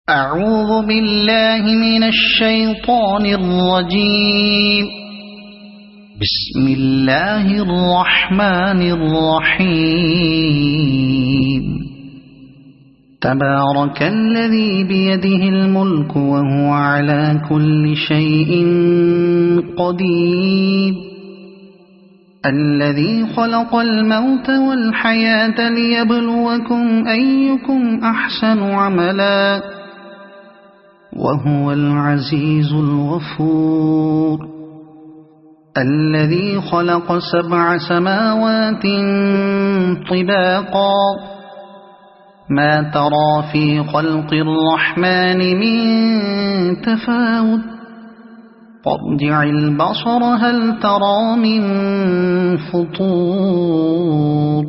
أعوذ بالله من الشيطان الرجيم. بسم الله الرحمن الرحيم. تبارك الذي بيده الملك وهو على كل شيء قدير. الذي خلق الموت والحياة ليبلوكم أيكم أحسن عملا وهو العزيز الغفور. الذي خلق 7 سماوات طباقا ما ترى في خلق الرحمن من تفاوت فارجع البصر هل ترى من فطور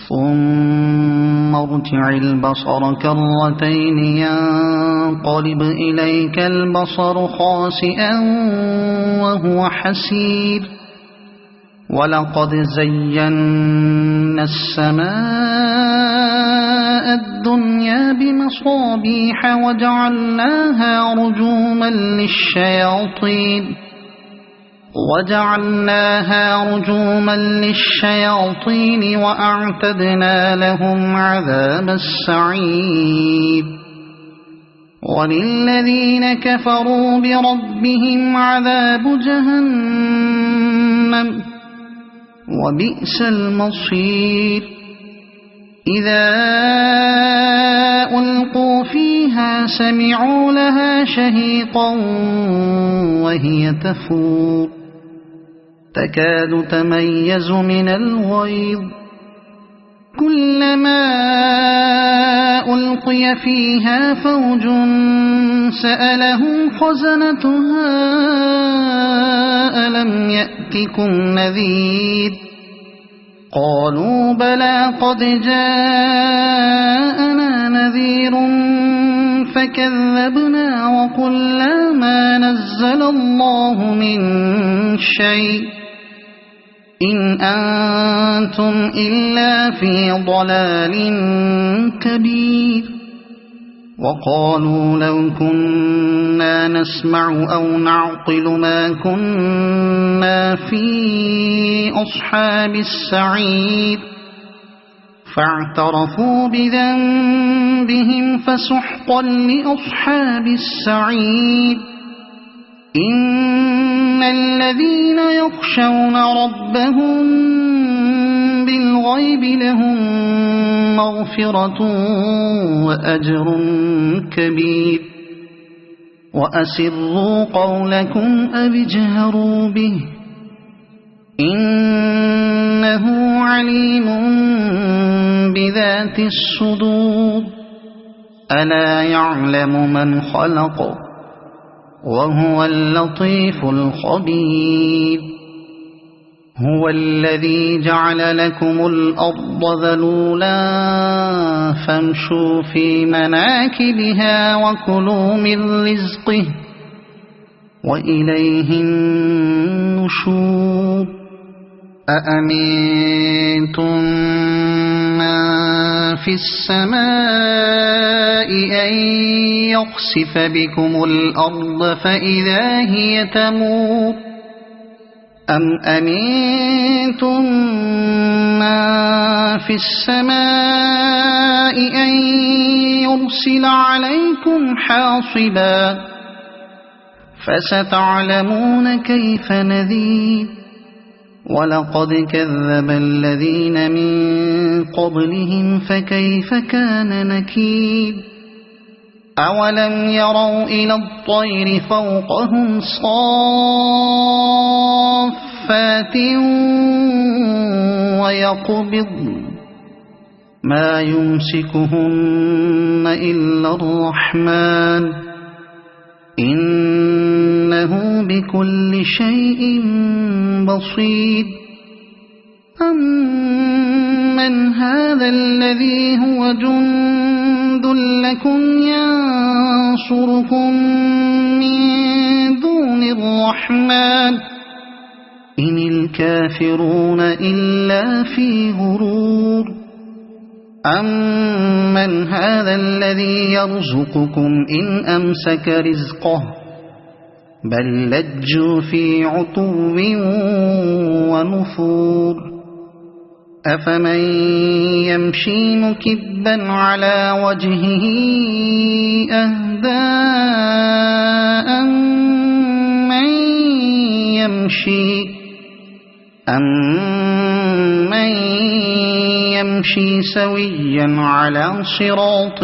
ثم ارجع البصر كرتين ينقلب إليك البصر خاسئا وهو حسير. ولقد زينا السماء الدنيا بمصابيح وجعلناها رجوما للشياطين وأعتدنا لهم عذاب السعير. وللذين كفروا بربهم عذاب جهنم وبئس المصير. إذا ألقوا فيها سمعوا لها شهيقا وهي تفور تكاد تميز من الغيظ. كلما ألقي فيها فوج سألهم خزنتها ألم يأتكم نذير قالوا بلى قد جاءنا نذير فكذبنا وقلنا ما نزل الله من شيء إن أنتم إلا في ضلال كبير. وقالوا لو كنا نسمع أو نعقل ما كنا في أصحاب السعير فاعترفوا بذنبهم فسحقا لأصحاب السعير. إن الذين يخشون ربهم بالغيب لهم مغفرة وأجر كبير. وأسروا قولكم أو اجهروا به إنه عليم بذات الصدور. ألا يعلم من خلق وهو اللطيف الخبير. هو الذي جعل لكم الأرض ذلولا فامشوا في مناكبها وكلوا من رزقه وإليه النشور. أأمنتم من في السماء أن يخسف بكم الأرض فإذا هي تمور أم أمنتم من في السماء أن يرسل عليكم حاصبا فستعلمون كيف نذير. ولقد كذب الذين من قبلهم فكيف كان نكير. أولم يروا إلى الطير فوقهم صافات ويقبضن ما يمسكهن إلا الرحمن إنه بكل شيء بصير. أمن هذا الذي هو جند لكم ينصركم من دون الرحمن إن الكافرون إلا في غرور. أَمَّنْ هَذَا الَّذِي يَرْزُقُكُمْ إِنْ أَمْسَكَ رِزْقَهُ بَل لَّجُّوا فِي عُتُوٍّ وَنُفُورٍ أَفَمَن يَمْشِي مُكِبًّا عَلَى وَجْهِهِ أَهْدَىٰ أَمَّن يَمْشِي سَوِيًّا عَلَى صِرَاطٍ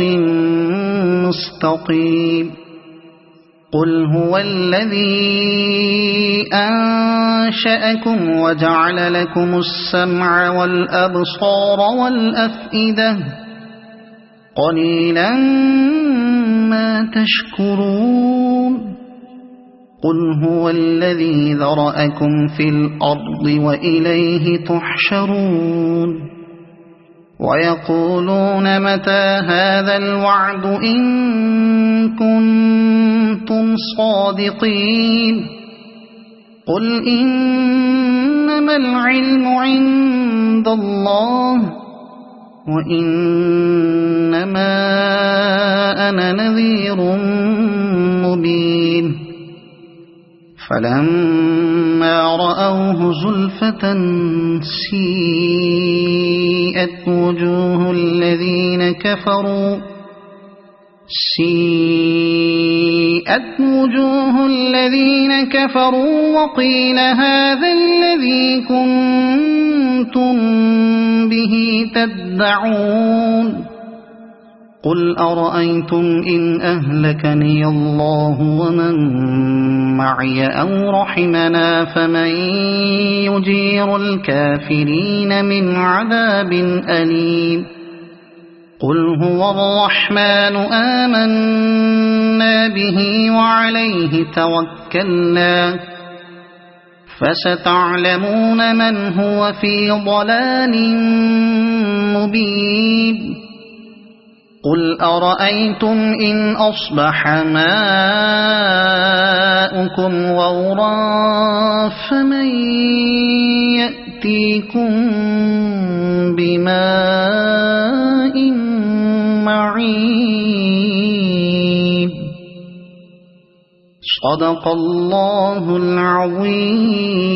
مُّسْتَقِيمٍ قُلْ هُوَ الَّذِي أَنشَأَكُمْ وَجَعَلَ لَكُمُ السَّمْعَ وَالْأَبْصَارَ وَالْأَفْئِدَةَ قَلِيلًا مَّا تَشْكُرُونَ قُلْ هُوَ الَّذِي ذَرَأَكُمْ فِي الْأَرْضِ وَإِلَيْهِ تُحْشَرُونَ وَيَقُولُونَ مَتَىٰ هَٰذَا الْوَعْدُ إِن كُنتُمْ صَادِقِينَ قُلْ إِنَّمَا الْعِلْمُ عِندَ اللَّهِ وَإِنَّمَا أَنَا نَذِيرٌ مُّبِينٌ فَلَمَّا رَأَوْهُ زُلْفَةً سِيئَتْ وُجُوهُ الَّذِينَ كَفَرُوا وَقِيلَ هَٰذَا الَّذِي كُنتُم بِهِ تَدَّعُونَ قُلْ أَرَأَيْتُمْ إِنْ أَهْلَكَنِيَ اللَّهُ وَمَن مَّعِيَ أَوْ رَحِمَنَا فَمَن يُجِيرُ الْكَافِرِينَ مِنْ عَذَابٍ أَلِيمٍ قُلْ هُوَ الرَّحْمَٰنُ آمَنَّا بِهِ وَعَلَيْهِ تَوَكَّلْنَا فَسَتَعْلَمُونَ مَنْ هُوَ فِي ضَلَالٍ مُّبِينٍ قُلْ أَرَأَيْتُمْ إِنْ أَصْبَحَ مَاؤُكُمْ غَوْرًا فَمَن يَأْتِيكُم بِمَاءٍ مَّعِينٍ صَدَقَ اللَّهُ الْعَظِيمُ.